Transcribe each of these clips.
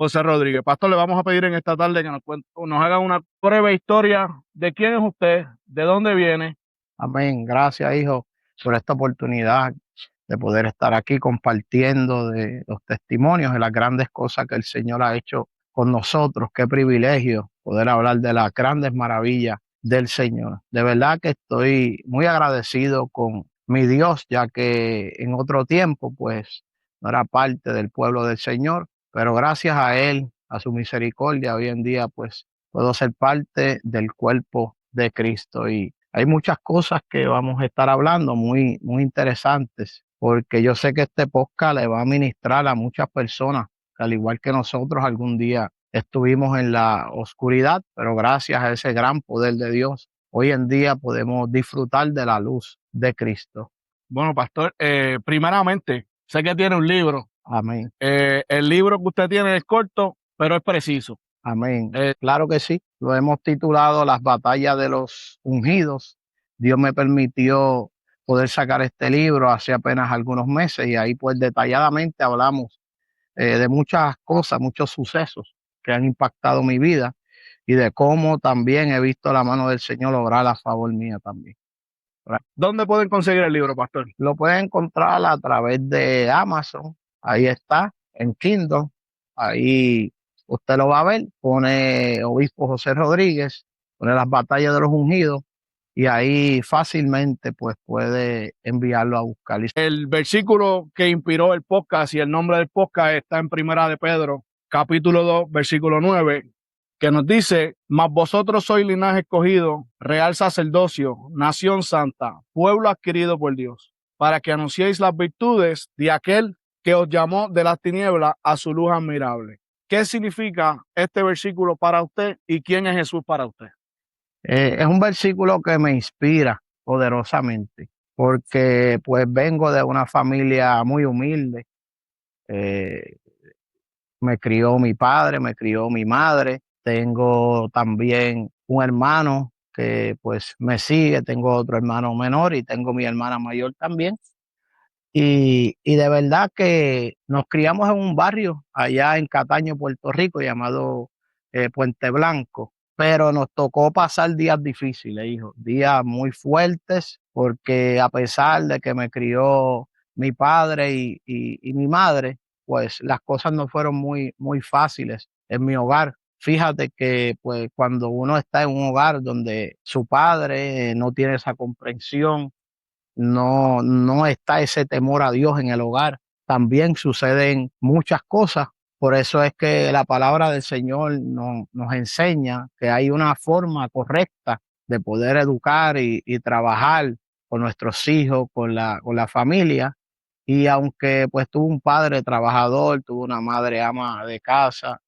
José Rodríguez. Pastor, le vamos a pedir en esta tarde que nos haga una breve historia de quién es usted, de dónde viene. Amén. Gracias, hijo, por esta oportunidad de poder estar aquí compartiendo de los testimonios de las grandes cosas que el Señor ha hecho con nosotros. Qué privilegio poder hablar de las grandes maravillas del Señor. De verdad que estoy muy agradecido con mi Dios, ya que en otro tiempo, pues, no era parte del pueblo del Señor, pero gracias a Él, a su misericordia, hoy en día, pues, puedo ser parte del cuerpo de Cristo. Y hay muchas cosas que vamos a estar hablando muy, muy interesantes, porque yo sé que este podcast le va a ministrar a muchas personas, que al igual que nosotros algún día estuvimos en la oscuridad, pero gracias a ese gran poder de Dios, hoy en día podemos disfrutar de la luz de Cristo. Bueno, pastor, primeramente, sé que tiene un libro. Amén. El libro que usted tiene es corto, pero es preciso. Amén. Claro que sí. Lo hemos titulado Las batallas de los ungidos. Dios me permitió poder sacar este libro hace apenas algunos meses y ahí pues detalladamente hablamos de muchas cosas, muchos sucesos que han impactado mi vida y de cómo también he visto la mano del Señor obrar a favor mía también. ¿Dónde pueden conseguir el libro, pastor? Lo pueden encontrar a través de Amazon. Ahí está, en Kindle. Ahí usted lo va a ver. Pone Obispo José Rodríguez, pone las batallas de los ungidos y ahí fácilmente pues puede enviarlo a buscar. El versículo que inspiró el podcast y el nombre del podcast está en Primera de Pedro, capítulo 2, versículo 9, que nos dice: mas vosotros sois linaje escogido, real sacerdocio, nación santa, pueblo adquirido por Dios, para que anunciéis las virtudes de aquel que os llamó de las tinieblas a su luz admirable. ¿Qué significa este versículo para usted y quién es Jesús para usted? Es un versículo que me inspira poderosamente, porque pues vengo de una familia muy humilde. Eh, Me crió mi padre, me crió mi madre. Tengo también un hermano que pues me sigue, tengo otro hermano menor y tengo mi hermana mayor también. Y de verdad que nos criamos en un barrio allá en Cataño, Puerto Rico, llamado Puente Blanco, pero nos tocó pasar días difíciles, hijo, días muy fuertes, porque a pesar de que me crió mi padre y mi madre, pues las cosas no fueron muy, muy fáciles en mi hogar. Fíjate que pues cuando uno está en un hogar donde su padre no tiene esa comprensión, no está ese temor a Dios en el hogar. También suceden muchas cosas. Por eso es que la palabra del Señor nos enseña que hay una forma correcta de poder educar y trabajar con nuestros hijos, con la familia. Y aunque pues tuve un padre trabajador, tuve una madre ama de casa,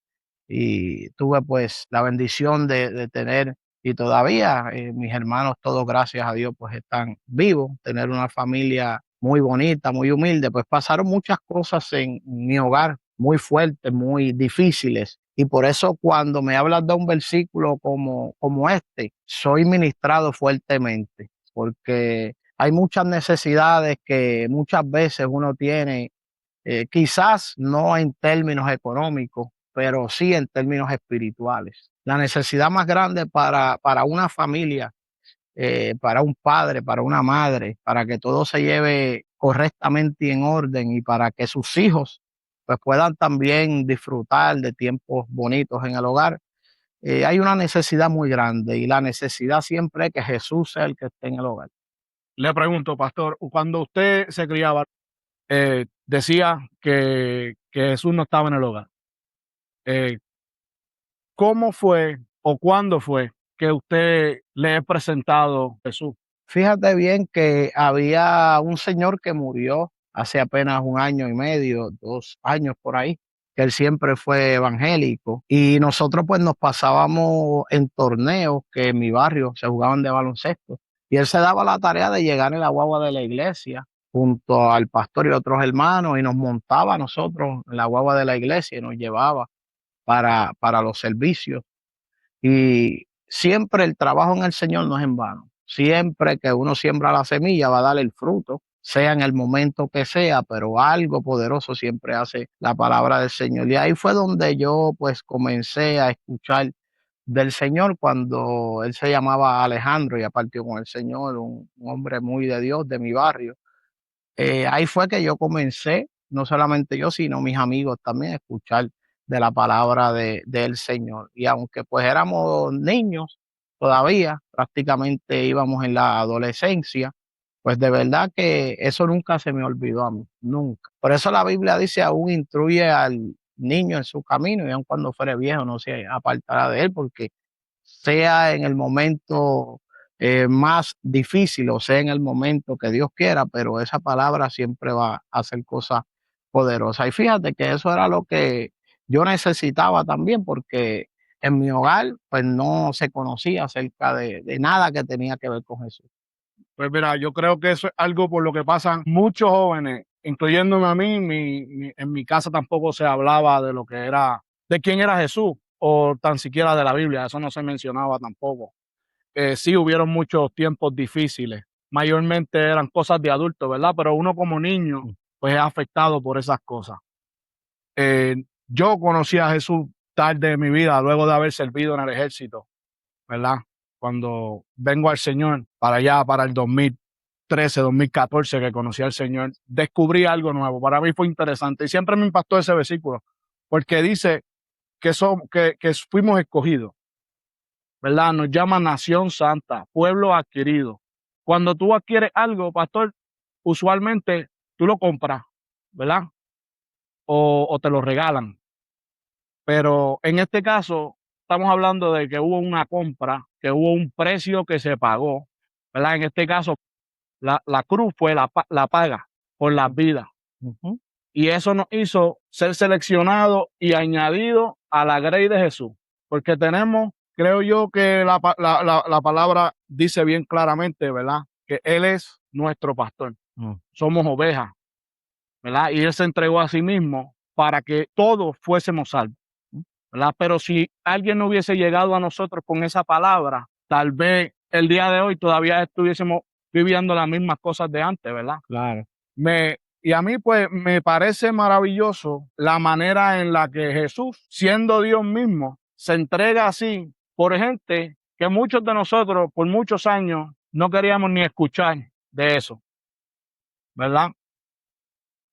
y tuve pues la bendición de tener, y todavía mis hermanos todos, gracias a Dios, pues están vivos, tener una familia muy bonita, muy humilde. Pues pasaron muchas cosas en mi hogar, muy fuertes, muy difíciles, y por eso cuando me hablas de un versículo como este, soy ministrado fuertemente, porque hay muchas necesidades que muchas veces uno tiene, quizás no en términos económicos, pero sí en términos espirituales. La necesidad más grande para una familia, para un padre, para una madre, para que todo se lleve correctamente y en orden, y para que sus hijos pues puedan también disfrutar de tiempos bonitos en el hogar. Hay una necesidad muy grande, y la necesidad siempre es que Jesús sea el que esté en el hogar. Le pregunto, pastor, cuando usted se criaba, decía que Jesús no estaba en el hogar. Eh, ¿Cómo fue o cuándo fue que usted le he presentado a Jesús? Fíjate bien que había un señor que murió hace apenas un año y medio, 2 años por ahí, que él siempre fue evangélico, y nosotros pues nos pasábamos en torneos que en mi barrio se jugaban de baloncesto, y él se daba la tarea de llegar en la guagua de la iglesia junto al pastor y otros hermanos, y nos montaba a nosotros en la guagua de la iglesia y nos llevaba para los servicios. Y siempre el trabajo en el Señor no es en vano. Siempre que uno siembra la semilla va a dar el fruto. sea en el momento que sea, pero algo poderoso siempre hace la palabra del Señor. Y ahí fue donde yo pues comencé a escuchar del Señor cuando él se llamaba Alejandro y partió con el Señor, un hombre muy de Dios de mi barrio. Ahí fue que yo comencé, no solamente yo, sino mis amigos también, a escuchar de la palabra del Señor. Y aunque pues éramos niños todavía, prácticamente íbamos en la adolescencia, pues de verdad que eso nunca se me olvidó a mí, nunca. Por eso la Biblia dice, aún instruye al niño en su camino y aun cuando fuere viejo no se apartará de él, porque sea en el momento más difícil o sea en el momento que Dios quiera, pero esa palabra siempre va a hacer cosas poderosas. Y fíjate que eso era lo que yo necesitaba también, porque en mi hogar pues no se conocía acerca de nada que tenía que ver con Jesús. Pues mira, yo creo que eso es algo por lo que pasan muchos jóvenes, incluyéndome a mí. En mi casa tampoco se hablaba de lo que era, de quién era Jesús, o tan siquiera de la Biblia. Eso no se mencionaba tampoco. Sí hubieron muchos tiempos difíciles. Mayormente eran cosas de adultos, ¿verdad? Pero uno como niño, pues es afectado por esas cosas. Yo conocí a Jesús tarde en mi vida, luego de haber servido en el ejército, ¿verdad? Cuando vengo al Señor, para allá, para el 2013, 2014, que conocí al Señor, descubrí algo nuevo. Para mí fue interesante y siempre me impactó ese versículo, porque dice que fuimos escogidos, ¿verdad? Nos llama nación santa, pueblo adquirido. Cuando tú adquieres algo, pastor, usualmente tú lo compras, ¿verdad? O te lo regalan. Pero en este caso, estamos hablando de que hubo una compra, que hubo un precio que se pagó, ¿verdad? En este caso, la cruz fue la paga por las vidas. Ujú. Y eso nos hizo ser seleccionados y añadidos a la grey de Jesús. Porque tenemos, creo yo que la palabra dice bien claramente, ¿verdad? Que Él es nuestro pastor. Mm. Somos ovejas, ¿verdad? Y Él se entregó a sí mismo para que todos fuésemos salvos, ¿verdad? Pero si alguien no hubiese llegado a nosotros con esa palabra, tal vez el día de hoy todavía estuviésemos viviendo las mismas cosas de antes, ¿verdad? Claro. Y a mí pues me parece maravilloso la manera en la que Jesús, siendo Dios mismo, se entrega así por gente que muchos de nosotros por muchos años no queríamos ni escuchar de eso, ¿verdad?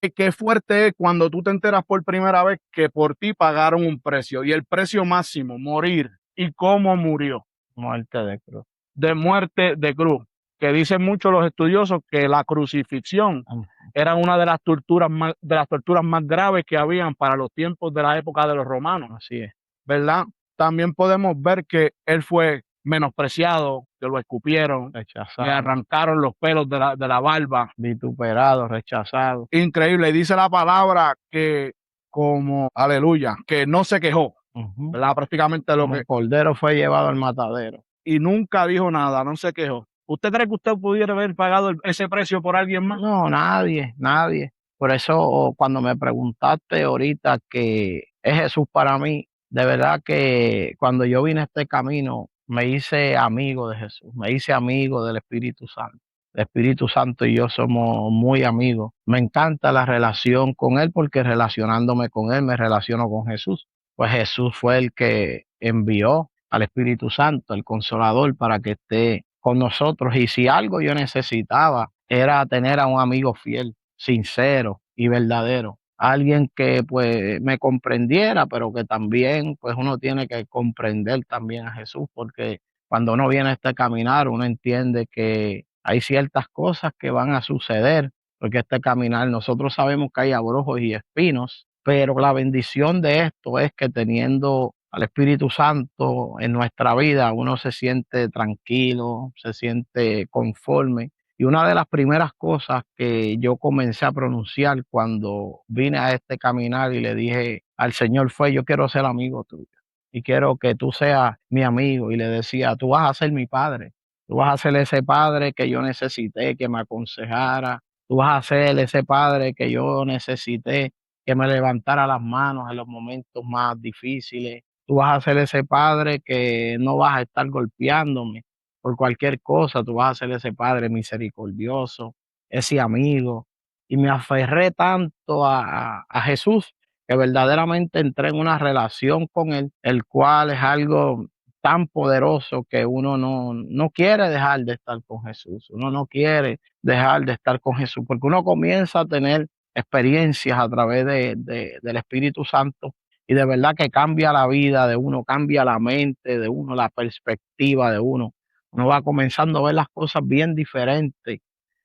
Y qué fuerte es cuando tú te enteras por primera vez que por ti pagaron un precio y el precio máximo, morir, y cómo murió, Muerte de cruz. de muerte de cruz, que dicen muchos los estudiosos que la crucifixión Mm. era una de las torturas más graves que habían para los tiempos de la época de los romanos, Así es. ¿verdad? También podemos ver que él fue menospreciado, que lo escupieron, le Rechazado, arrancaron los pelos de la barba. vituperado, rechazado. Increíble. Dice la palabra que como, aleluya, que no se quejó, Ujú. ¿verdad? Prácticamente lo Como que, cordero fue llevado al matadero. y nunca dijo nada, no se quejó. ¿Usted cree que usted pudiera haber pagado ese precio por alguien más? No, nadie, nadie. Por eso cuando me preguntaste ahorita que es Jesús para mí, de verdad que cuando yo vine a este camino me hice amigo de Jesús, me hice amigo del Espíritu Santo. El Espíritu Santo y yo somos muy amigos. Me encanta la relación con Él porque relacionándome con Él me relaciono con Jesús. Pues Jesús fue el que envió al Espíritu Santo, el Consolador, para que esté con nosotros. Y si algo yo necesitaba era tener a un amigo fiel, sincero y verdadero. Alguien que pues me comprendiera, pero que también pues uno tiene que comprender también a Jesús, porque cuando uno viene a este caminar, uno entiende que hay ciertas cosas que van a suceder, porque este caminar, nosotros sabemos que hay abrojos y espinos, pero la bendición de esto es que teniendo al Espíritu Santo en nuestra vida, uno se siente tranquilo, se siente conforme. Y una de las primeras cosas que yo comencé a pronunciar cuando vine a este caminar y le dije al Señor fue, yo quiero ser amigo tuyo y quiero que tú seas mi amigo. Y le decía, tú vas a ser mi padre, tú vas a ser ese padre que yo necesité, que me aconsejara, tú vas a ser ese padre que yo necesité, que me levantara las manos en los momentos más difíciles. Tú vas a ser ese padre que no vas a estar golpeándome por cualquier cosa, tú vas a ser ese padre misericordioso. ese amigo, y me aferré tanto a Jesús que verdaderamente entré en una relación con Él, el cual es algo tan poderoso que uno no quiere dejar de estar con Jesús, uno no quiere dejar de estar con Jesús, porque uno comienza a tener experiencias a través del Espíritu Santo y de verdad que cambia la vida de uno, cambia la mente de uno, la perspectiva de uno. Uno va comenzando a ver las cosas bien diferentes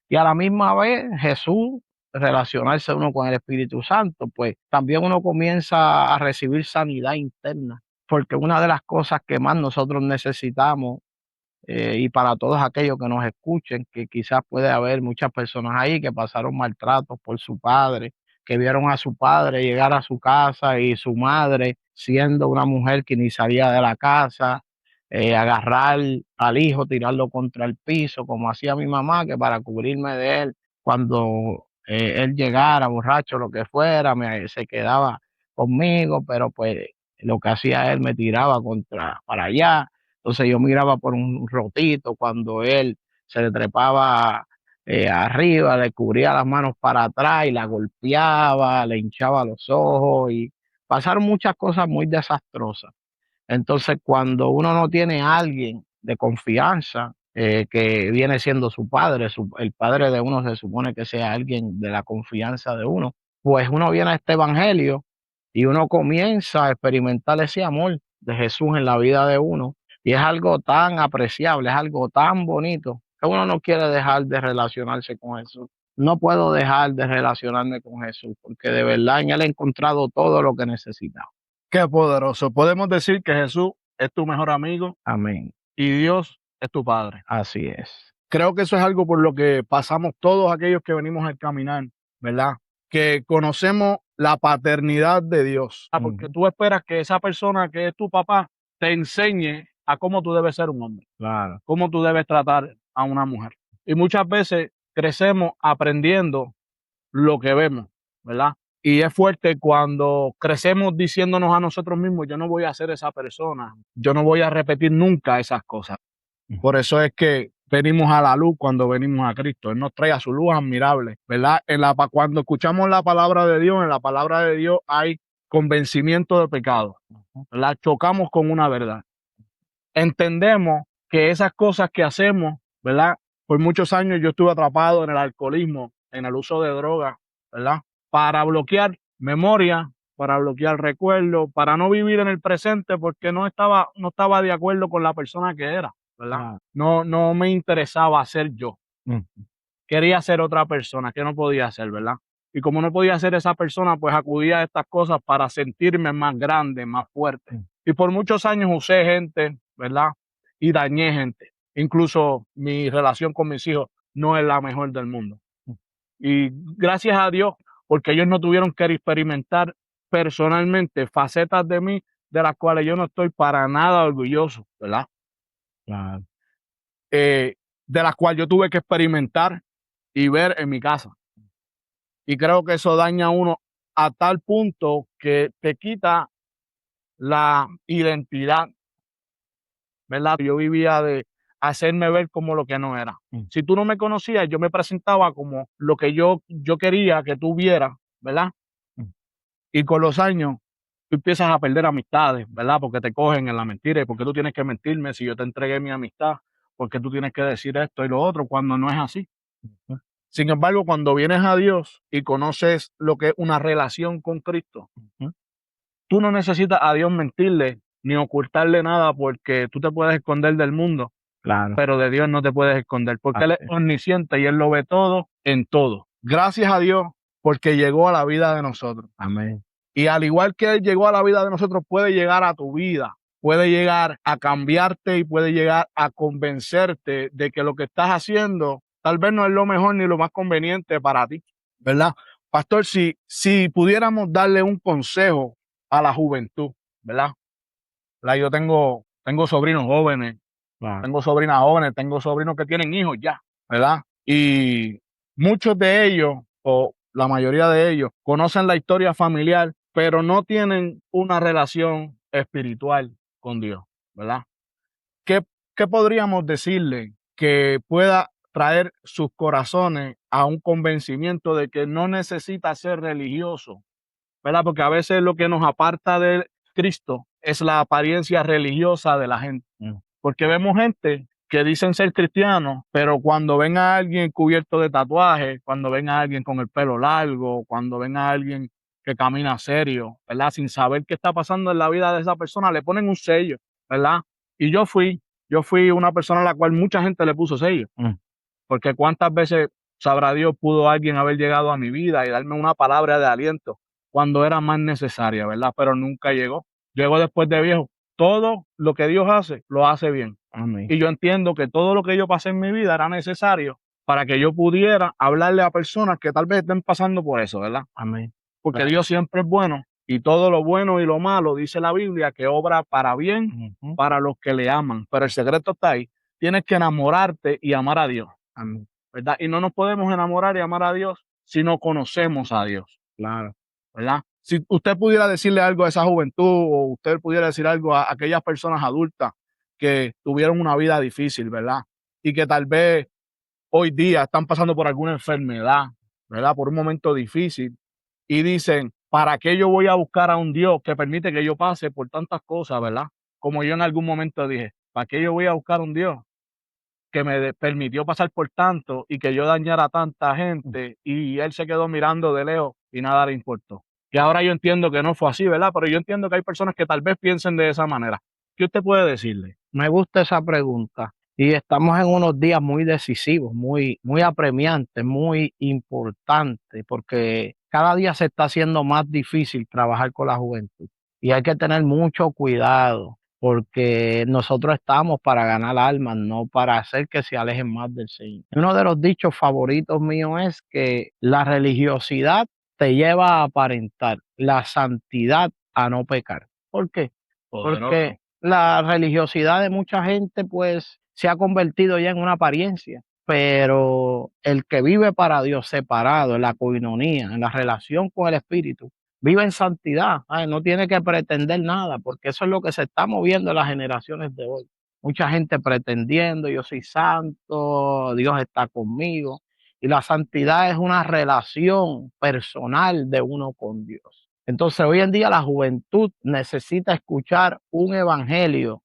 y a la misma vez Jesús, relacionarse uno con el Espíritu Santo, pues también uno comienza a recibir sanidad interna, porque una de las cosas que más nosotros necesitamos, y para todos aquellos que nos escuchen, que quizás puede haber muchas personas ahí que pasaron maltratos por su padre, que vieron a su padre llegar a su casa y su madre, siendo una mujer que ni salía de la casa, agarrar al hijo, tirarlo contra el piso, como hacía mi mamá, que para cubrirme de él, cuando él llegara, borracho, lo que fuera, se quedaba conmigo, pero pues lo que hacía él me tiraba para allá. Entonces yo miraba por un rotito cuando él se le trepaba arriba, le cubría las manos para atrás y la golpeaba, le hinchaba los ojos y pasaron muchas cosas muy desastrosas. Entonces cuando uno no tiene a alguien de confianza, que viene siendo su padre, el padre de uno se supone que sea alguien de la confianza de uno, pues uno viene a este evangelio y uno comienza a experimentar ese amor de Jesús en la vida de uno. Y es algo tan apreciable, es algo tan bonito, que uno no quiere dejar de relacionarse con Jesús. No puedo dejar de relacionarme con Jesús, porque de verdad en Él he encontrado todo lo que necesitaba. Qué poderoso. Podemos decir que Jesús es tu mejor amigo Amén. y Dios es tu Padre. Así es. Creo que eso es algo por lo que pasamos todos aquellos que venimos al caminar, ¿verdad? Que conocemos la paternidad de Dios. Porque tú esperas que esa persona que es tu papá te enseñe a cómo tú debes ser un hombre, Claro. cómo tú debes tratar a una mujer. Y muchas veces crecemos aprendiendo lo que vemos, ¿verdad? Y es fuerte cuando crecemos diciéndonos a nosotros mismos, yo no voy a ser esa persona, yo no voy a repetir nunca esas cosas. Por eso es que venimos a la luz cuando venimos a Cristo. Él nos trae a su luz admirable, ¿verdad? Cuando escuchamos la palabra de Dios, en la palabra de Dios hay convencimiento de pecado, ¿verdad? Chocamos con una verdad. Entendemos que esas cosas que hacemos, ¿verdad? Por muchos años yo estuve atrapado en el alcoholismo, en el uso de drogas, ¿verdad? Para bloquear memoria, para bloquear recuerdos, para no vivir en el presente porque no estaba de acuerdo con la persona que era, ¿verdad? No me interesaba ser yo. Quería ser otra persona que no podía ser, ¿verdad? Y como no podía ser esa persona, pues acudía a estas cosas para sentirme más grande, más fuerte. Y por muchos años usé gente, ¿verdad? Y dañé gente. Incluso mi relación con mis hijos no es la mejor del mundo. Y gracias a Dios, porque ellos no tuvieron que experimentar personalmente facetas de mí de las cuales yo no estoy para nada orgulloso, ¿verdad? Claro. De las cuales yo tuve que experimentar y ver en mi casa. Y creo que eso daña a uno a tal punto que te quita la identidad, ¿verdad? Yo vivía de hacerme ver como lo que no era. Si tú no me conocías, yo me presentaba como lo que yo quería que tú vieras, ¿verdad? Y con los años, tú empiezas a perder amistades, ¿verdad? Porque te cogen en la mentira. ¿Y por qué tú tienes que mentirme si yo te entregué mi amistad? ¿Por qué tú tienes que decir esto y lo otro cuando no es así? Sin embargo, cuando vienes a Dios y conoces lo que es una relación con Cristo, tú no necesitas a Dios mentirle ni ocultarle nada porque tú te puedes esconder del mundo, Claro. pero de Dios no te puedes esconder porque Él es omnisciente y Él lo ve todo en todo. Gracias a Dios porque llegó a la vida de nosotros. Amén. Y al igual que Él llegó a la vida de nosotros, puede llegar a tu vida, puede llegar a cambiarte y puede llegar a convencerte de que lo que estás haciendo tal vez no es lo mejor ni lo más conveniente para ti, ¿verdad? Pastor, si pudiéramos darle un consejo a la juventud, ¿verdad? Yo tengo sobrinos jóvenes, Claro. tengo sobrinas jóvenes, tengo sobrinos que tienen hijos ya, ¿verdad? Y muchos de ellos, o la mayoría de ellos, conocen la historia familiar, pero no tienen una relación espiritual con Dios, ¿verdad? ¿Qué podríamos decirle que pueda traer sus corazones a un convencimiento de que no necesita ser religioso, ¿verdad? Porque a veces lo que nos aparta de Cristo es la apariencia religiosa de la gente. Porque vemos gente que dicen ser cristianos, pero cuando ven a alguien cubierto de tatuajes, cuando ven a alguien con el pelo largo, cuando ven a alguien que camina serio, ¿verdad? Sin saber qué está pasando en la vida de esa persona, le ponen un sello, ¿verdad? Y yo fui una persona a la cual mucha gente le puso sello, porque cuántas veces, sabrá Dios, pudo alguien haber llegado a mi vida y darme una palabra de aliento cuando era más necesaria, ¿verdad? Pero nunca llegó. Llegó después de viejo. Todo lo que Dios hace, lo hace bien. Amén. Y yo entiendo que todo lo que yo pasé en mi vida era necesario para que yo pudiera hablarle a personas que tal vez estén pasando por eso, ¿verdad? Amén. Porque Claro. Dios siempre es bueno y todo lo bueno y lo malo, dice la Biblia, que obra para bien para los que le aman. Pero el secreto está ahí. Tienes que enamorarte y amar a Dios, Amén. ¿verdad? Y no nos podemos enamorar y amar a Dios si no conocemos a Dios, Claro. ¿verdad? Si usted pudiera decirle algo a esa juventud o usted pudiera decir algo a aquellas personas adultas que tuvieron una vida difícil, ¿verdad? Y que tal vez hoy día están pasando por alguna enfermedad, ¿verdad? Por un momento difícil y dicen, ¿para qué yo voy a buscar a un Dios que permite que yo pase por tantas cosas, ¿verdad? Como yo en algún momento dije, ¿para qué yo voy a buscar un Dios que me permitió pasar por tanto y que yo dañara a tanta gente y él se quedó mirando de lejos y nada le importó? Que ahora yo entiendo que no fue así, ¿verdad? Pero yo entiendo que hay personas que tal vez piensen de esa manera. ¿Qué usted puede decirle? Me gusta esa pregunta. Y estamos en unos días muy decisivos, muy apremiantes, muy importantes, porque cada día se está haciendo más difícil trabajar con la juventud. Y hay que tener mucho cuidado, porque nosotros estamos para ganar almas, no para hacer que se alejen más del Señor. Uno de los dichos favoritos míos es que la religiosidad te lleva a aparentar, la santidad a no pecar. ¿Por qué? Porque la religiosidad de mucha gente, pues, se ha convertido ya en una apariencia, pero el que vive para Dios separado, en la coinonía, en la relación con el Espíritu, vive en santidad, ¿sabes? No tiene que pretender nada, porque eso es lo que se está moviendo en las generaciones de hoy. Mucha gente pretendiendo, yo soy santo, Dios está conmigo, y la santidad es una relación personal de uno con Dios. Entonces, hoy en día la juventud necesita escuchar un evangelio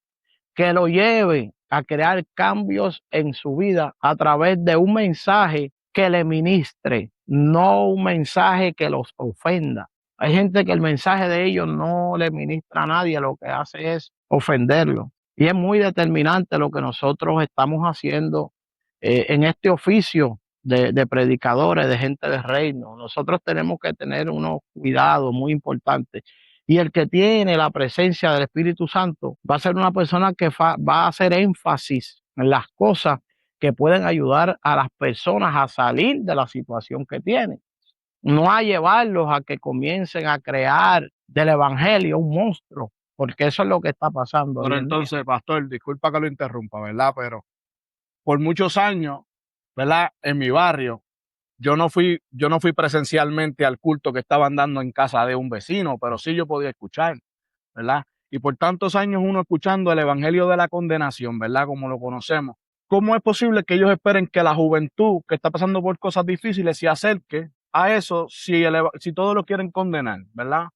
que lo lleve a crear cambios en su vida a través de un mensaje que le ministre, no un mensaje que los ofenda. Hay gente que el mensaje de ellos no le ministra a nadie, lo que hace es ofenderlo. Y es muy determinante lo que nosotros estamos haciendo en este oficio de predicadores, de gente de reino. Nosotros tenemos que tener unos cuidados muy importantes. Y el que tiene la presencia del Espíritu Santo va a ser una persona que va a hacer énfasis en las cosas que pueden ayudar a las personas a salir de la situación que tienen. No a llevarlos a que comiencen a crear del evangelio un monstruo, porque eso es lo que está pasando Pero hoy en día. entonces, pastor, disculpa que lo interrumpa, ¿verdad? Pero por muchos años, ¿verdad? En mi barrio, yo no fui presencialmente al culto que estaban dando en casa de un vecino, pero sí yo podía escuchar, ¿verdad? Y por tantos años uno escuchando el evangelio de la condenación, ¿verdad? Como lo conocemos. ¿Cómo es posible que ellos esperen que la juventud que está pasando por cosas difíciles se acerque a eso si todos lo quieren condenar, ¿verdad?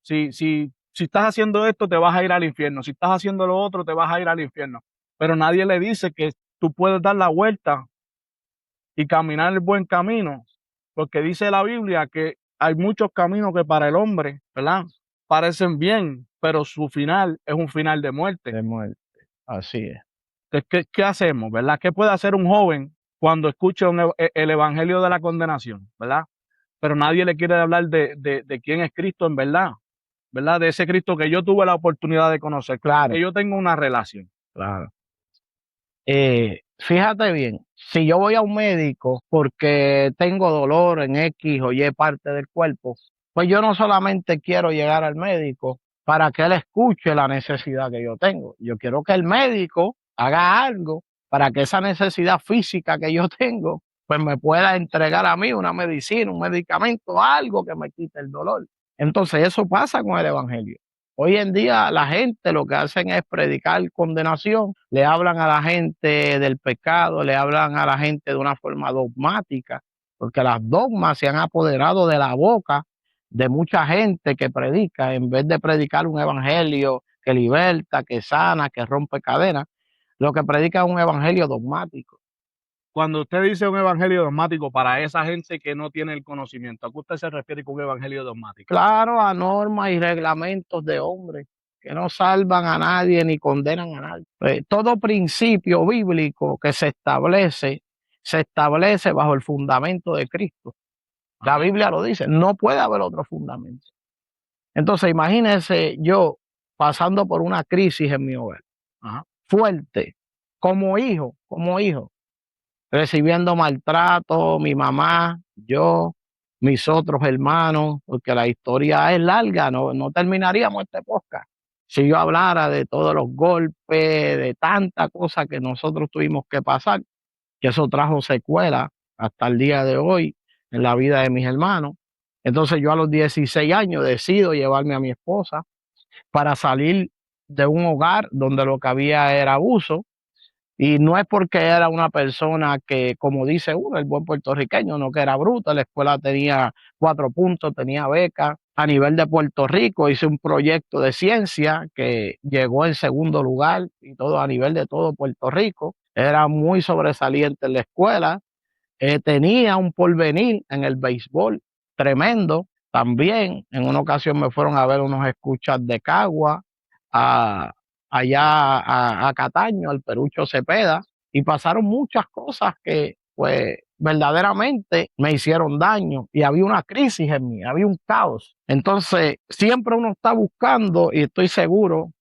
Si estás haciendo esto, te vas a ir al infierno. Si estás haciendo lo otro, te vas a ir al infierno. Pero nadie le dice que tú puedes dar la vuelta y caminar el buen camino, porque dice la Biblia que hay muchos caminos que para el hombre, ¿verdad? Parecen bien, pero su final es un final de muerte. De muerte. Así es. Entonces, ¿qué hacemos, verdad? ¿Qué puede hacer un joven cuando escucha el evangelio de la condenación, verdad? Pero nadie le quiere hablar de quién es Cristo en verdad, ¿verdad? De ese Cristo que yo tuve la oportunidad de conocer, Claro, que yo tengo una relación. claro. Fíjate bien, si yo voy a un médico porque tengo dolor en X o Y parte del cuerpo, pues yo no solamente quiero llegar al médico para que él escuche la necesidad que yo tengo. Yo quiero que el médico haga algo para que esa necesidad física que yo tengo, pues me pueda entregar a mí una medicina, un medicamento, algo que me quite el dolor. Entonces eso pasa con el evangelio. Hoy en día la gente lo que hacen es predicar condenación, le hablan a la gente del pecado, le hablan a la gente de una forma dogmática, porque las dogmas se han apoderado de la boca de mucha gente que predica, en vez de predicar un evangelio que liberta, que sana, que rompe cadenas, lo que predica es un evangelio dogmático. Cuando usted dice un evangelio dogmático para esa gente que no tiene el conocimiento, ¿a qué usted se refiere con un evangelio dogmático? Claro, a normas y reglamentos de hombres que no salvan a nadie ni condenan a nadie. Todo principio bíblico que se establece bajo el fundamento de Cristo. La Biblia lo dice, no puede haber otro fundamento. Entonces, imagínense yo pasando por una crisis en mi hogar, Ajá. fuerte, como hijo, recibiendo maltrato, mi mamá, yo, mis otros hermanos, porque la historia es larga, no terminaríamos este podcast. Si yo hablara de todos los golpes, de tanta cosa que nosotros tuvimos que pasar, que eso trajo secuelas hasta el día de hoy en la vida de mis hermanos. Entonces yo a los 16 años decido llevarme a mi esposa para salir de un hogar donde lo que había era abuso, y no es porque era una persona que, como dice uno, el buen puertorriqueño, no que era bruta, la escuela tenía 4 puntos, tenía beca. A nivel de Puerto Rico hice un proyecto de ciencia que llegó en segundo lugar y todo a nivel de todo Puerto Rico. Era muy sobresaliente en la escuela. Tenía un porvenir en el béisbol tremendo. También en una ocasión me fueron a ver unos escuchas de Cagua, a, allá a Cataño, al Perucho Cepeda, y pasaron muchas cosas que pues verdaderamente me hicieron daño y había una crisis en mí, había un caos. Entonces siempre uno está buscando, y estoy seguro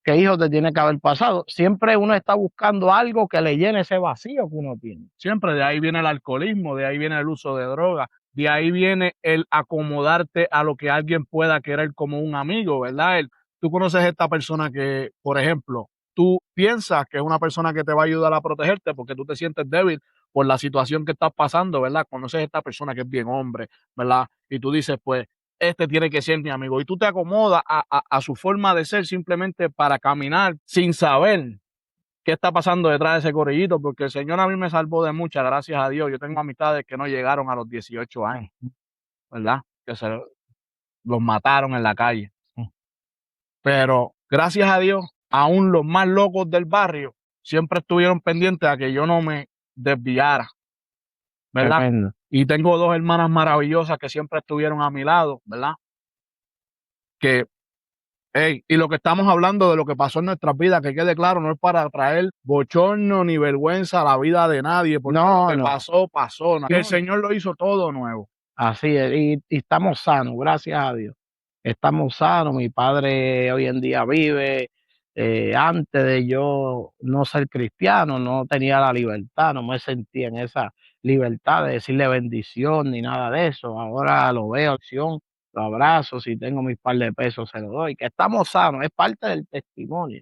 que hijo te tiene que haber pasado, siempre uno está buscando algo que le llene ese vacío que uno tiene. Siempre de ahí viene el alcoholismo, de ahí viene el uso de drogas, de ahí viene el acomodarte a lo que alguien pueda querer como un amigo, ¿verdad? Tú conoces a esta persona que, por ejemplo, tú piensas que es una persona que te va a ayudar a protegerte porque tú te sientes débil por la situación que estás pasando, ¿verdad? Conoces a esta persona que es bien hombre, ¿verdad? Y tú dices, pues, este tiene que ser mi amigo. Y tú te acomodas a su forma de ser simplemente para caminar sin saber qué está pasando detrás de ese corillito, porque el Señor a mí me salvó de muchas, gracias a Dios. Yo tengo amistades que no llegaron a los 18 años, ¿verdad? Que los mataron en la calle. Pero gracias a Dios, aún los más locos del barrio siempre estuvieron pendientes a que yo no me desviara, ¿verdad? Tremendo. Y tengo dos hermanas maravillosas que siempre estuvieron a mi lado, ¿verdad? Que Ey, y lo que estamos hablando de lo que pasó en nuestras vidas, que quede claro, no es para traer bochorno ni vergüenza a la vida de nadie, porque lo que pasó, pasó. El Señor lo hizo todo nuevo. Así es, y estamos sanos, gracias a Dios. Estamos sanos, mi padre hoy en día vive. Antes de yo no ser cristiano, no tenía la libertad, no me sentía en esa libertad de decirle bendición ni nada de eso. Ahora lo veo, acción, lo abrazo, si tengo mis par de pesos se lo doy. Que estamos sanos, es parte del testimonio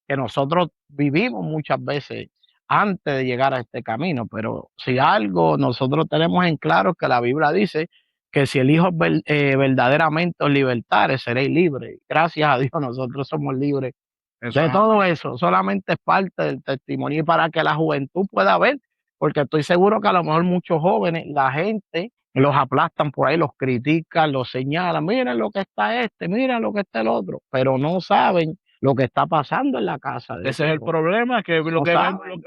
que nosotros vivimos muchas veces antes de llegar a este camino, pero si algo nosotros tenemos en claro que la Biblia dice que si el Hijo verdaderamente os libertare, seréis libres. Gracias a Dios nosotros somos libres de todo eso, solamente es parte del testimonio y para que la juventud pueda ver, porque estoy seguro que a lo mejor muchos jóvenes, la gente los aplastan por ahí, los critican, los señalan, miren lo que está este, miren lo que está el otro, pero no saben lo que está pasando en la casa de Ese es el problema, que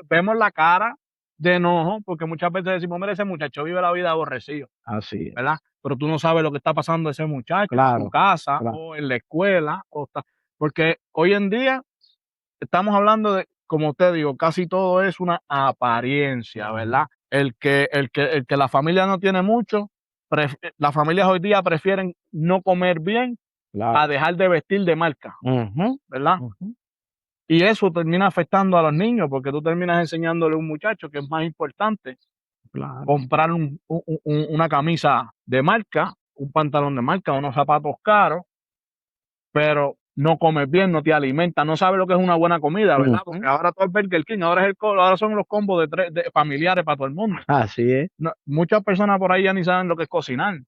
vemos la cara de enojo, porque muchas veces decimos, mira, ese muchacho vive la vida aborrecido, Así es, ¿verdad? Pero tú no sabes lo que está pasando ese muchacho en su casa o en la escuela, porque hoy en día estamos hablando de, como usted dijo, casi todo es una apariencia, ¿verdad? El que la familia no tiene mucho, las familias hoy día prefieren no comer bien a dejar de vestir de marca, ¿verdad? Y eso termina afectando a los niños, porque tú terminas enseñándole a un muchacho que es más importante comprar una camisa de marca, un pantalón de marca, unos zapatos caros, pero no comes bien, no te alimentas, no sabes lo que es una buena comida, ¿verdad? Porque ahora todo es Burger King, ahora son los combos de familiares para todo el mundo. Así es. Muchas personas por ahí ya ni saben lo que es cocinar.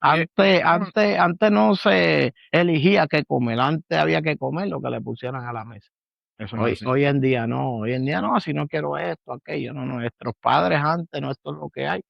Antes no se elegía qué comer, antes había que comer lo que le pusieran a la mesa. Eso no es así. Hoy en día no, si no quiero esto, aquello, no, nuestros padres antes, no, esto es lo que hay,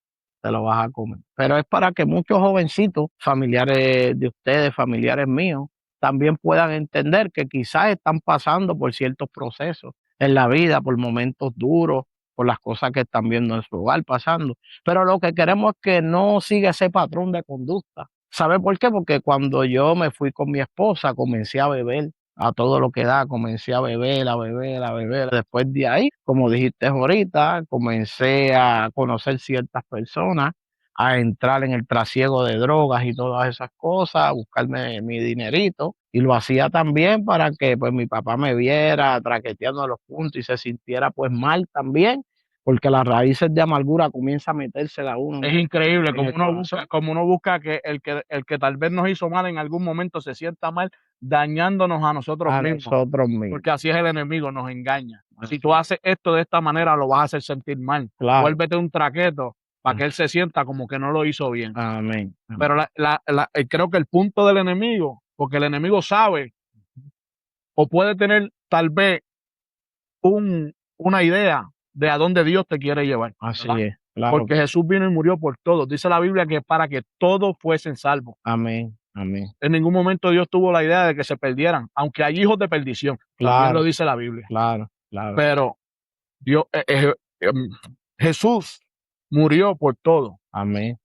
te lo vas a comer. Pero es para que muchos jovencitos, familiares de ustedes, familiares míos, también puedan entender que quizás están pasando por ciertos procesos en la vida, por momentos duros, por las cosas que están viendo en su hogar pasando. Pero lo que queremos es que no siga ese patrón de conducta. ¿Sabe por qué? Porque cuando yo me fui con mi esposa, comencé a beber a todo lo que da, comencé a beber, a beber, a beber. Después de ahí, como dijiste ahorita, comencé a conocer ciertas personas, a entrar en el trasiego de drogas y todas esas cosas, a buscarme mi dinerito. Y lo hacía también para que pues mi papá me viera traqueteando los puntos y se sintiera pues mal también, porque las raíces de amargura comienza a metérsela a uno Es increíble en el corazón. como uno busca que el que tal vez nos hizo mal en algún momento se sienta mal, dañándonos a nosotros A mismos, nosotros mismos. porque así es el enemigo, nos engaña. Si Así tú es. haces esto de esta manera, lo vas a hacer sentir mal. Claro. Vuélvete un traqueto para que él se sienta como que no lo hizo bien. Amén. Pero creo que el punto del enemigo, porque el enemigo sabe o puede tener tal vez una idea de a dónde Dios te quiere llevar, Así ¿verdad? es, claro. Porque Jesús vino y murió por todos. Dice la Biblia que para que todos fuesen salvos. Amén, amén. En ningún momento Dios tuvo la idea de que se perdieran, aunque hay hijos de perdición. También lo Claro, dice la Biblia. claro, claro. Pero Dios, Jesús murió por todo, Amén.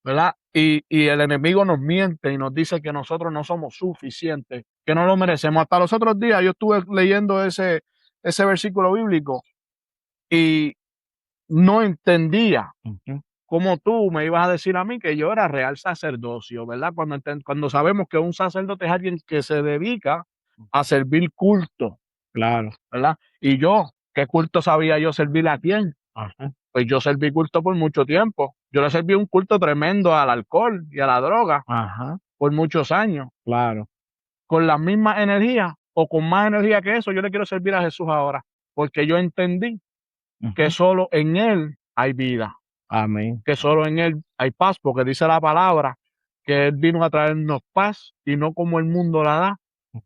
¿verdad? Y el enemigo nos miente y nos dice que nosotros no somos suficientes, que no lo merecemos. Hasta los otros días yo estuve leyendo ese versículo bíblico y no entendía Ujú. cómo tú me ibas a decir a mí que yo era real sacerdocio, ¿verdad? Cuando sabemos que un sacerdote es alguien que se dedica a servir culto, Claro. ¿verdad? Y yo, ¿qué culto sabía yo servir a quién? Ajá. Pues yo serví culto por mucho tiempo. Yo le serví un culto tremendo al alcohol y a la droga Ajá. por muchos años. Claro. Con la misma energía o con más energía que eso, yo le quiero servir a Jesús ahora, porque yo entendí que Ujú. solo en Él hay vida, Amén. que solo en Él hay paz, porque dice la palabra que Él vino a traernos paz y no como el mundo la da,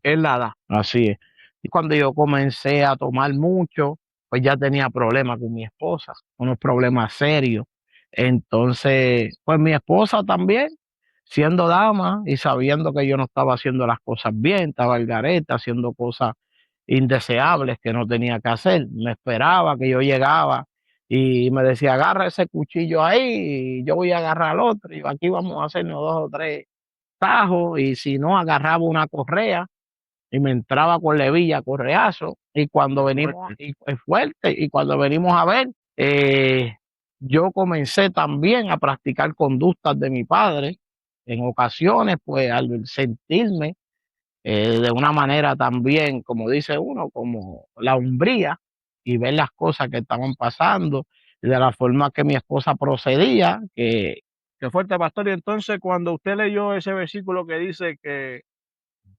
Él la da. Así es. Y cuando yo comencé a tomar mucho, pues ya tenía problemas con mi esposa, unos problemas serios. Entonces, pues mi esposa también, siendo dama y sabiendo que yo no estaba haciendo las cosas bien, estaba al garete, haciendo cosas indeseables que no tenía que hacer. Me esperaba que yo llegaba y me decía, agarra ese cuchillo ahí, y yo voy a agarrar el otro, y aquí vamos a hacernos dos o tres tajos, y si no, agarraba una correa y me entraba con levilla, correazo, y cuando venimos, Fuerte. y es fuerte, y cuando venimos a ver, yo comencé también a practicar conductas de mi padre. En ocasiones, pues al sentirme de una manera también, como dice uno, como la umbría, y ver las cosas que estaban pasando, y de la forma que mi esposa procedía, que Qué fuerte, pastor. Y entonces, cuando usted leyó ese versículo que dice que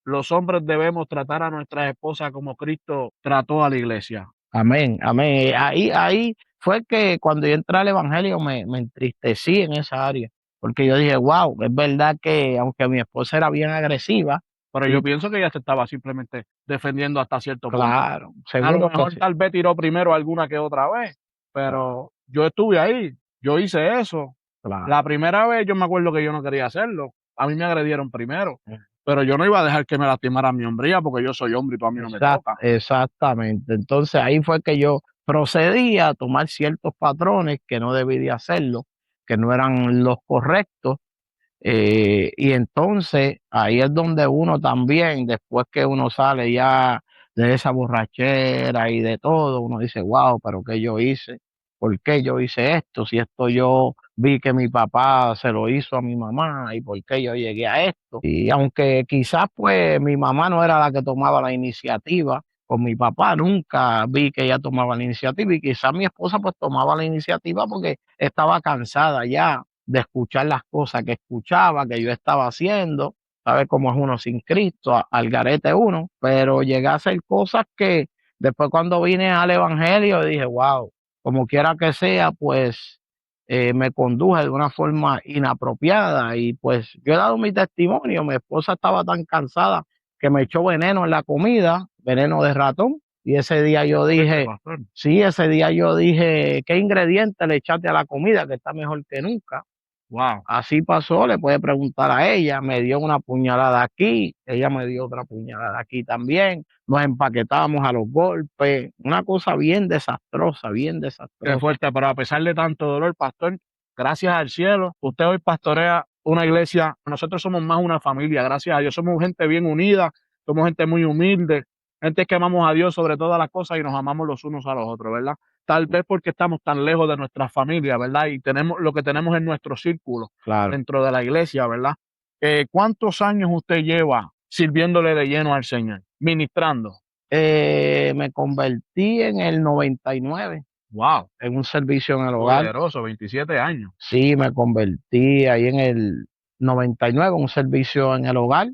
los hombres debemos tratar a nuestras esposas como Cristo trató a la iglesia. amén, amén. Ahí fue que cuando yo entré al evangelio me entristecí en esa área, porque yo dije, wow, es verdad que aunque mi esposa era bien agresiva, Pero y yo pienso que ella se estaba simplemente defendiendo hasta cierto punto. claro, A lo seguro que mejor sí, tal vez tiró primero alguna que otra vez, claro, pero yo estuve ahí, yo hice eso. claro. La primera vez yo me acuerdo que yo no quería hacerlo. A mí me agredieron primero, pero yo no iba a dejar que me lastimara mi hombría porque yo soy hombre y tú a mí no me toca. Exactamente. Entonces ahí fue que yo procedí a tomar ciertos patrones que no debí de hacerlo, que no eran los correctos. Y entonces ahí es donde uno también, después que uno sale ya de esa borrachera y de todo, uno dice, wow, pero ¿qué yo hice? ¿Por qué yo hice esto? Si esto yo vi que mi papá se lo hizo a mi mamá, ¿y por qué yo llegué a esto? Y aunque quizás pues mi mamá no era la que tomaba la iniciativa, con mi papá nunca vi que ella tomaba la iniciativa, y quizás mi esposa pues tomaba la iniciativa porque estaba cansada ya de escuchar las cosas que escuchaba, que yo estaba haciendo. ¿Sabe cómo es uno sin Cristo? Al garete uno, pero llegué a hacer cosas que después cuando vine al evangelio dije, wow, como quiera que sea, pues me conduje de una forma inapropiada y pues yo he dado mi testimonio. Mi esposa estaba tan cansada que me echó veneno en la comida, veneno de ratón, y ese día yo dije, Pastor. sí, ese día yo dije, ¿qué ingrediente le echaste a la comida que está mejor que nunca? Wow. Así pasó, le puede preguntar a ella, me dio una puñalada aquí, ella me dio otra puñalada aquí también, nos empaquetábamos a los golpes, una cosa bien Qué desastrosa. fuerte, pero a pesar de tanto dolor, pastor, gracias al cielo, usted hoy pastorea una iglesia. Nosotros somos más una familia, gracias a Dios. Somos gente bien unida, somos gente muy humilde, gente que amamos a Dios sobre todas las cosas y nos amamos los unos a los otros, ¿verdad? Tal vez porque estamos tan lejos de nuestra familia, ¿verdad? Y tenemos lo que tenemos en nuestro círculo Claro. dentro de la iglesia, ¿verdad? ¿Cuántos años usted lleva sirviéndole de lleno al Señor, ministrando? Me convertí en el 99 Wow, en un servicio en el hogar. poderoso, 27 años. Sí, me convertí ahí en el 99 en un servicio en el hogar.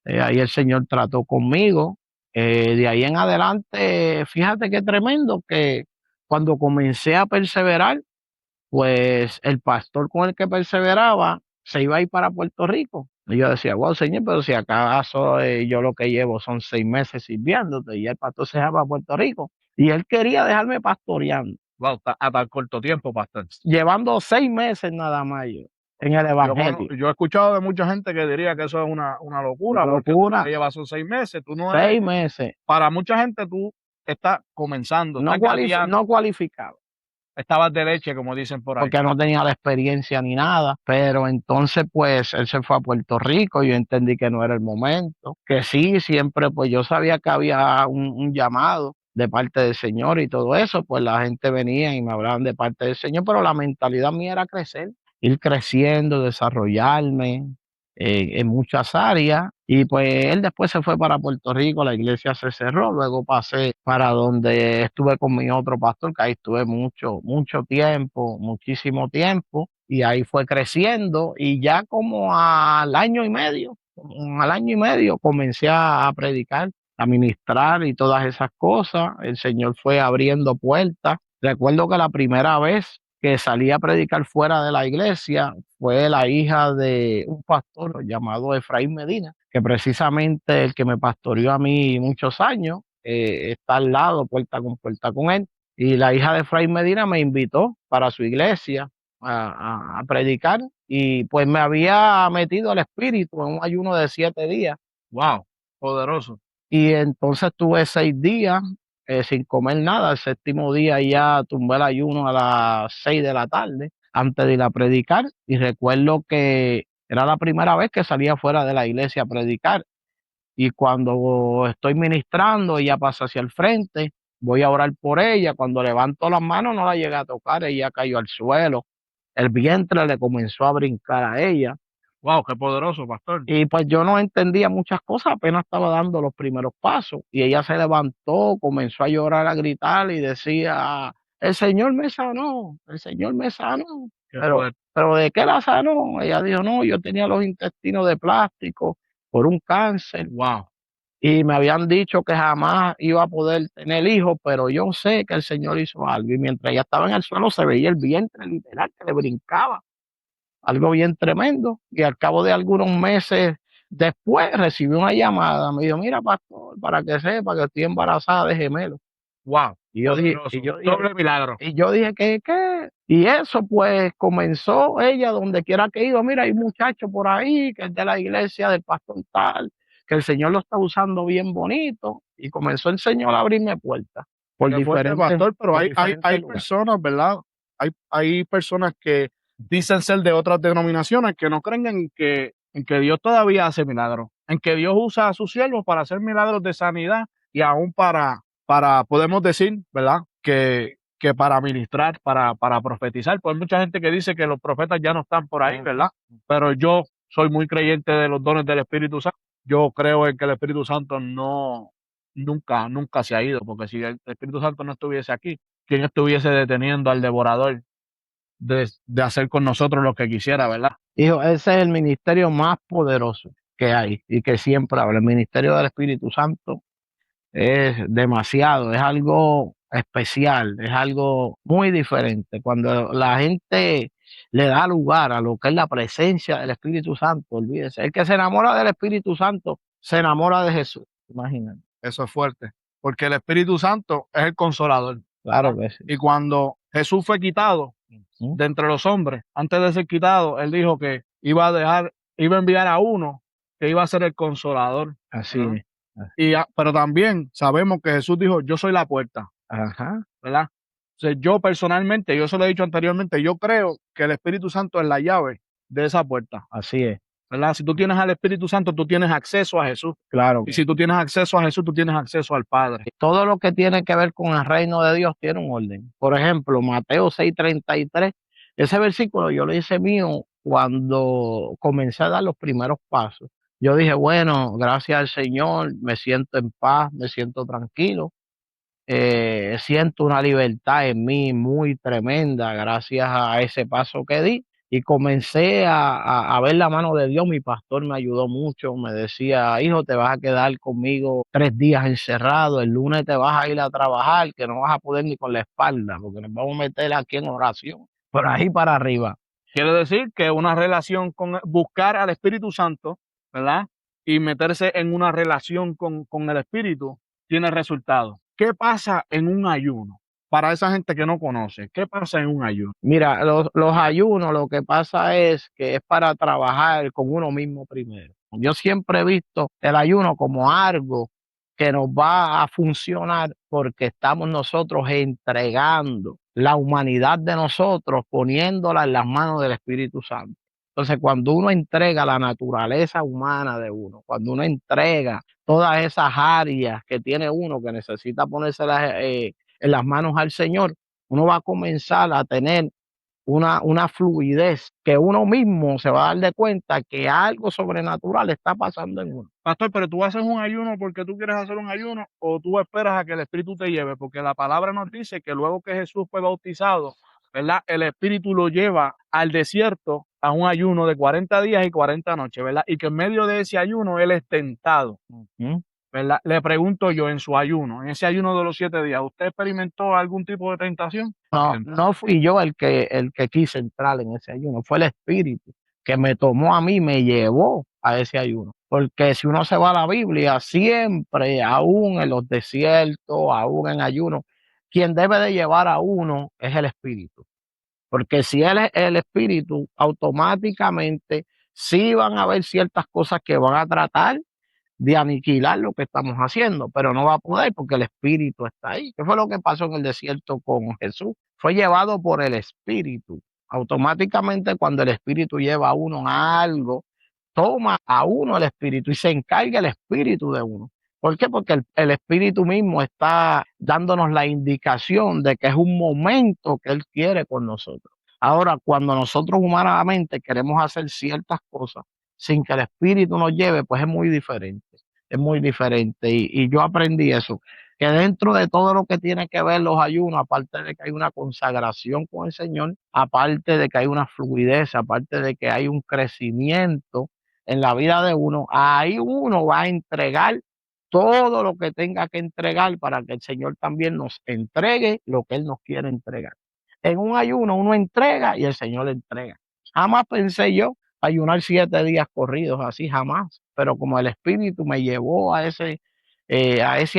Ahí el Señor trató conmigo. De ahí en adelante, fíjate qué tremendo que cuando comencé a perseverar, pues el pastor con el que perseveraba se iba a ir para Puerto Rico. Y yo decía, wow, Señor, pero si acaso yo lo que llevo son 6 meses sirviéndote, y el pastor se va a Puerto Rico. Y él quería dejarme pastoreando, Wow, a tan corto tiempo, pastor. llevando 6 meses nada más yo en el evangelio. Yo he escuchado de mucha gente que diría que eso es una locura, Una porque tú locura, te llevas son 6 meses, tú no eres, 6 meses, para mucha gente tú estás comenzando, no, estás gateando, no cualificaba, estabas de leche, como dicen por ahí. porque no tenía la experiencia ni nada, pero entonces pues él se fue a Puerto Rico, yo entendí que no era el momento, que sí, siempre pues yo sabía que había un llamado de parte del Señor y todo eso, pues la gente venía y me hablaban de parte del Señor, pero la mentalidad mía era crecer, ir creciendo, desarrollarme en muchas áreas. Y pues él después se fue para Puerto Rico, la iglesia se cerró, luego pasé para donde estuve con mi otro pastor, que ahí estuve mucho tiempo, muchísimo tiempo, y ahí fue creciendo y ya como al año y medio comencé a predicar, a ministrar y todas esas cosas. El Señor fue abriendo puertas. Recuerdo que la primera vez que salí a predicar fuera de la iglesia fue la hija de un pastor llamado Efraín Medina, que precisamente el que me pastoreó a mí muchos años, está al lado, puerta con él. Y la hija de Efraín Medina me invitó para su iglesia a predicar, y pues me había metido el espíritu en un ayuno de 7 días. Wow, poderoso. Y entonces tuve 6 días sin comer nada. El séptimo día ya tumbé el ayuno a las 6 de la tarde antes de ir a predicar. Y recuerdo que era la primera vez que salía fuera de la iglesia a predicar. Y cuando estoy ministrando, ella pasa hacia el frente, voy a orar por ella. Cuando levanto las manos no la llegué a tocar, ella cayó al suelo. El vientre le comenzó a brincar a ella. Wow, qué poderoso, pastor. Y pues yo no entendía muchas cosas, apenas estaba dando los primeros pasos. Y ella se levantó, comenzó a llorar, a gritar y decía, el Señor me sanó, el Señor me sanó. Qué Pero, fuerte. pero ¿de qué la sanó? Ella dijo, no, yo tenía los intestinos de plástico por un cáncer Wow, y me habían dicho que jamás iba a poder tener hijos, pero yo sé que el Señor hizo algo. Y mientras ella estaba en el suelo se veía el vientre literal que le brincaba, algo bien tremendo. Y al cabo de algunos meses después recibí una llamada, me dijo, mira pastor, para que sepa que estoy embarazada de gemelos. wow, Y yo dije, poderoso. Doble milagro. ¿qué? Y eso pues comenzó ella donde quiera que iba, mira, hay un muchacho por ahí que es de la iglesia del pastor tal, que el Señor lo está usando bien bonito, y comenzó el Señor a abrirme puertas por Qué fuerte, diferentes, pastor, pero por hay diferentes lugares. personas, ¿verdad? Hay personas que dicen ser de otras denominaciones que no creen en que Dios todavía hace milagros, en que Dios usa a sus siervos para hacer milagros de sanidad y aún podemos decir, ¿verdad? Que para ministrar, para profetizar. Pues hay mucha gente que dice que los profetas ya no están por ahí, ¿verdad? Pero yo soy muy creyente de los dones del Espíritu Santo. Yo creo en que el Espíritu Santo nunca se ha ido, porque si el Espíritu Santo no estuviese aquí, ¿quién estuviese deteniendo al devorador de hacer con nosotros lo que quisiera, verdad? Hijo, ese es el ministerio más poderoso que hay y que siempre habla. El ministerio del Espíritu Santo es demasiado, es algo especial, es algo muy diferente. Cuando la gente le da lugar a lo que es la presencia del Espíritu Santo, olvídese, el que se enamora del Espíritu Santo se enamora de Jesús, imagínate. Eso es fuerte, porque el Espíritu Santo es el consolador, Claro ¿verdad? que sí. Y cuando Jesús fue quitado Ujú. de entre los hombres, antes de ser quitado, él dijo que iba a enviar a uno que iba a ser el consolador, Así ¿verdad? es. Pero también sabemos que Jesús dijo, yo soy la puerta, Ajá, ¿verdad? Entonces, yo personalmente, yo se lo he dicho anteriormente, yo creo que el Espíritu Santo es la llave de esa puerta, así es. ¿verdad? Si tú tienes al Espíritu Santo, tú tienes acceso a Jesús. Claro Y que si tú tienes acceso a Jesús, tú tienes acceso al Padre. todo lo que tiene que ver con el reino de Dios tiene un orden. Por ejemplo, Mateo 6:33, ese versículo yo lo hice mío cuando comencé a dar los primeros pasos. Yo dije, bueno, gracias al Señor, me siento en paz, me siento tranquilo, siento una libertad en mí muy tremenda gracias a ese paso que di y comencé a ver la mano de Dios. Mi pastor me ayudó mucho, me decía, hijo, te vas a quedar conmigo 3 días encerrado, el lunes te vas a ir a trabajar, que no vas a poder ni con la espalda, porque nos vamos a meter aquí en oración, por ahí para arriba. Quiere decir que una relación buscar al Espíritu Santo, ¿verdad? Y meterse en una relación con el Espíritu tiene resultados. ¿Qué pasa en un ayuno? Para esa gente que no conoce, ¿qué pasa en un ayuno? Mira, los ayunos, lo que pasa es que es para trabajar con uno mismo primero. Yo siempre he visto el ayuno como algo que nos va a funcionar porque estamos nosotros entregando la humanidad de nosotros, poniéndola en las manos del Espíritu Santo. Entonces, cuando uno entrega la naturaleza humana de uno, cuando uno entrega todas esas áreas que tiene uno que necesita ponérselas en las manos al Señor, uno va a comenzar a tener una fluidez que uno mismo se va a dar de cuenta que algo sobrenatural está pasando en uno. Pastor, pero tú haces un ayuno porque tú quieres hacer un ayuno o tú esperas a que el Espíritu te lleve, porque la palabra nos dice que luego que Jesús fue bautizado, ¿verdad? El Espíritu lo lleva al desierto a un ayuno de 40 días y 40 noches, ¿verdad? Y que en medio de ese ayuno él es tentado, Ujú. ¿verdad? Le pregunto yo en su ayuno, en ese ayuno de los 7 días, ¿usted experimentó algún tipo de tentación? No fui yo el que quise entrar en ese ayuno, fue el Espíritu que me tomó a mí, me llevó a ese ayuno. Porque si uno se va a la Biblia, siempre, aún en los desiertos, aún en ayuno, quien debe de llevar a uno es el Espíritu. Porque si él es el Espíritu, automáticamente sí van a haber ciertas cosas que van a tratar de aniquilar lo que estamos haciendo, pero no va a poder porque el Espíritu está ahí. ¿Qué fue lo que pasó en el desierto con Jesús? Fue llevado por el Espíritu. Automáticamente cuando el Espíritu lleva a uno a algo, toma a uno el Espíritu y se encarga el Espíritu de uno. ¿Por qué? Porque el Espíritu mismo está dándonos la indicación de que es un momento que Él quiere con nosotros. Ahora, cuando nosotros humanamente queremos hacer ciertas cosas sin que el Espíritu nos lleve, pues es muy diferente. Y yo aprendí eso, que dentro de todo lo que tiene que ver los ayunos, aparte de que hay una consagración con el Señor, aparte de que hay una fluidez, aparte de que hay un crecimiento en la vida de uno, ahí uno va a entregar todo lo que tenga que entregar para que el Señor también nos entregue lo que Él nos quiere entregar. En un ayuno uno entrega y el Señor le entrega. Jamás pensé yo ayunar 7 días corridos, así jamás. Pero como el Espíritu me llevó a ese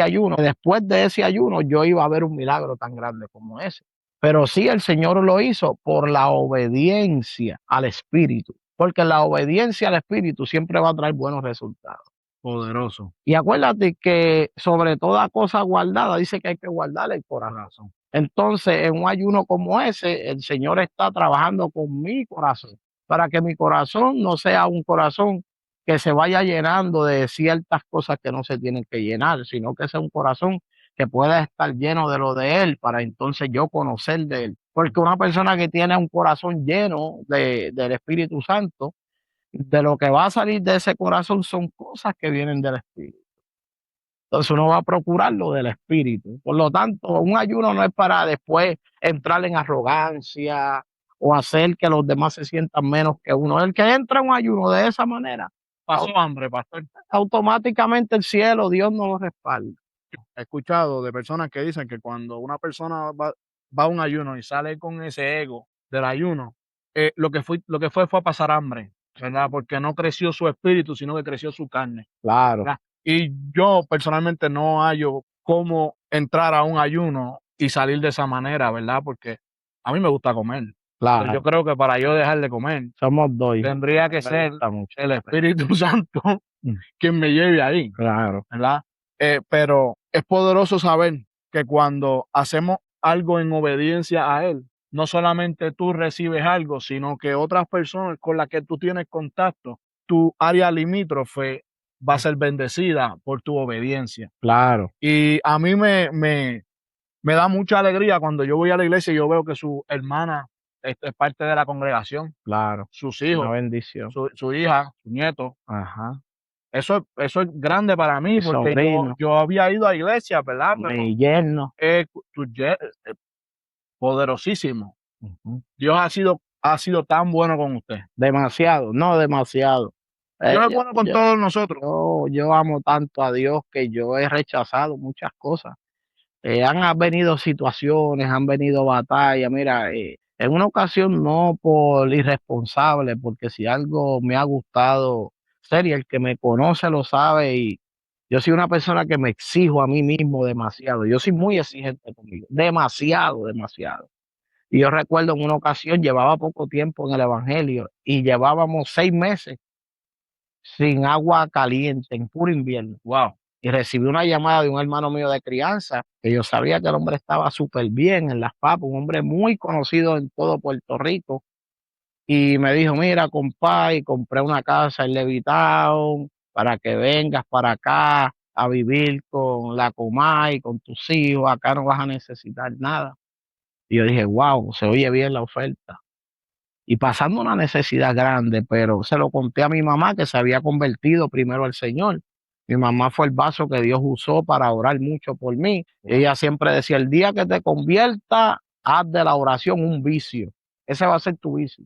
ayuno, después de ese ayuno yo iba a ver un milagro tan grande como ese. Pero sí el Señor lo hizo por la obediencia al Espíritu, porque la obediencia al Espíritu siempre va a traer buenos resultados. Poderoso. Y acuérdate que sobre toda cosa guardada, dice que hay que guardar el corazón. Entonces, en un ayuno como ese, el Señor está trabajando con mi corazón, para que mi corazón no sea un corazón que se vaya llenando de ciertas cosas que no se tienen que llenar, sino que sea un corazón que pueda estar lleno de lo de Él, para entonces yo conocer de Él. Porque una persona que tiene un corazón lleno del Espíritu Santo, de lo que va a salir de ese corazón son cosas que vienen del Espíritu. Entonces uno va a procurar lo del Espíritu. Por lo tanto, un ayuno no es para después entrar en arrogancia o hacer que los demás se sientan menos que uno. El que entra en un ayuno de esa manera, Pasó hambre, pastor. automáticamente el cielo, Dios no lo respalda. He escuchado de personas que dicen que cuando una persona va a un ayuno y sale con ese ego del ayuno, lo que fue a pasar hambre, ¿verdad? Porque no creció su espíritu, sino que creció su carne, Claro, ¿verdad? Y yo personalmente no hallo cómo entrar a un ayuno y salir de esa manera, ¿verdad? Porque a mí me gusta comer, pero yo claro. creo que para yo dejar de comer Somos 2 hijos. tendría que Me ser gusta mucho el comer. Espíritu Santo Mm, quien me lleve ahí, claro, ¿verdad? Pero es poderoso saber que cuando hacemos algo en obediencia a Él, no solamente tú recibes algo, sino que otras personas con las que tú tienes contacto, tu área limítrofe va a ser bendecida por tu obediencia. claro, Y a mí me da mucha alegría cuando yo voy a la iglesia y yo veo que su hermana es parte de la congregación, claro. sus Una hijos, bendición. su hija, su nieto. Ajá. Eso es grande para mí, Mi porque yo sobrino, yo había ido a iglesia, ¿verdad? Pero, mi yerno. tu ye poderosísimo. Ujú. Dios ha sido tan bueno con usted. Demasiado, no demasiado. Dios es Yo bueno con yo todos nosotros. yo amo tanto a Dios que yo he rechazado muchas cosas. Han venido situaciones, han venido batallas. Mira, en una ocasión no por irresponsable, porque si algo me ha gustado ser y el que me conoce lo sabe y yo soy una persona que me exijo a mí mismo demasiado. Yo soy muy exigente conmigo, demasiado, demasiado. Y yo recuerdo en una ocasión, llevaba poco tiempo en el evangelio y llevábamos 6 meses sin agua caliente, en puro invierno. Wow, Y recibí una llamada de un hermano mío de crianza, que yo sabía que el hombre estaba súper bien en Las Papas, un hombre muy conocido en todo Puerto Rico. Y me dijo, mira, compadre, compré una casa en Levitown para que vengas para acá a vivir con la Comay, con tus hijos, acá no vas a necesitar nada. Y yo dije, wow, se oye bien la oferta. Y pasando una necesidad grande, pero se lo conté a mi mamá que se había convertido primero al Señor. Mi mamá fue el vaso que Dios usó para orar mucho por mí. wow, Ella siempre decía, el día que te convierta, haz de la oración un vicio. Ese va a ser tu vicio.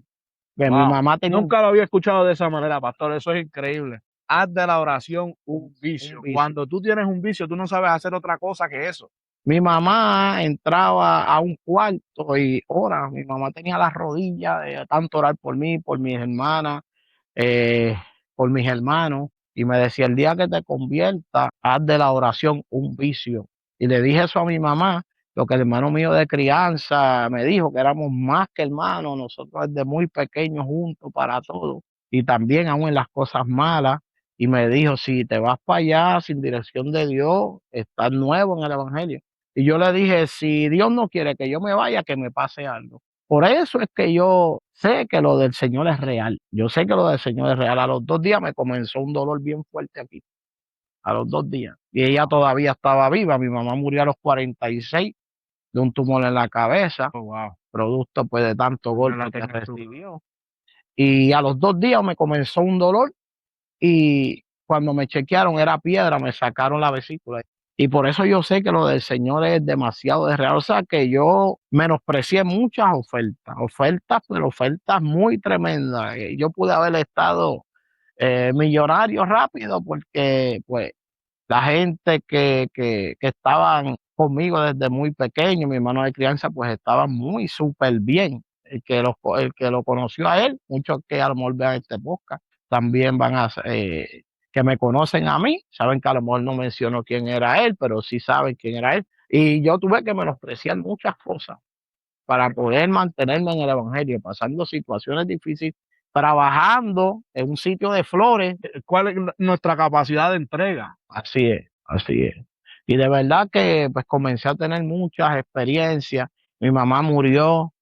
Que mi wow. mamá tenía Nunca lo había escuchado de esa manera, pastor, eso es increíble. Haz de la oración un un vicio. vicio. Cuando tú tienes un vicio, tú no sabes hacer otra cosa que eso. Mi mamá entraba a un cuarto y ora. Mi mamá tenía las rodillas de tanto orar por mí, por mis hermanas, eh, por mis hermanos, y me decía, el día que te conviertas, haz de la oración un vicio. Y le dije eso a mi mamá, lo que el hermano mío de crianza me dijo, que éramos más que hermanos, nosotros desde muy pequeños juntos para todo, y también aún en las cosas malas. Y me dijo, si te vas para allá sin dirección de Dios, estás nuevo en el Evangelio. Y yo le dije, si Dios no quiere que yo me vaya, que me pase algo. Por eso es que yo sé que lo del Señor es real. Yo sé que lo del Señor es real. A los 2 días me comenzó un dolor bien fuerte aquí. A los 2 días. Y ella todavía estaba viva. Mi mamá murió a los 46 de un tumor en la cabeza, Oh, wow. producto pues de tanto Dios la golpe que tenga en su recibió. Y a los 2 días me comenzó un dolor y cuando me chequearon era piedra, me sacaron la vesícula. Y por eso yo sé que lo del Señor es demasiado de real. O sea, que yo menosprecié muchas ofertas, pero ofertas muy tremendas. Yo pude haber estado millonario rápido porque pues la gente que estaban conmigo desde muy pequeño, mi hermano de crianza, pues estaban muy súper bien. El que lo conoció a él, muchos que a lo mejor vean este podcast, también que me conocen a mí, saben que a lo mejor no menciono quién era él, pero sí saben quién era él. Y yo tuve que menospreciar muchas cosas para poder mantenerme en el evangelio, pasando situaciones difíciles, trabajando en un sitio de flores. ¿Cuál es nuestra capacidad de entrega? Así es, así es. Y de verdad que pues comencé a tener muchas experiencias. Mi mamá murió,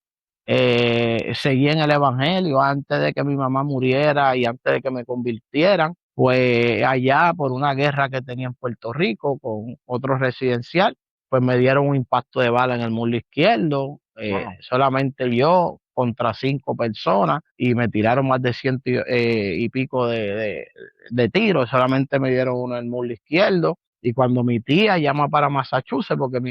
seguí en el evangelio antes de que mi mamá muriera y antes de que me convirtieran, pues allá por una guerra que tenía en Puerto Rico con otro residencial, pues me dieron un impacto de bala en el muslo izquierdo, Wow. solamente yo contra 5 personas y me tiraron más de ciento y pico de tiros, solamente me dieron uno en el muslo izquierdo. Y cuando mi tía llama para Massachusetts, porque mi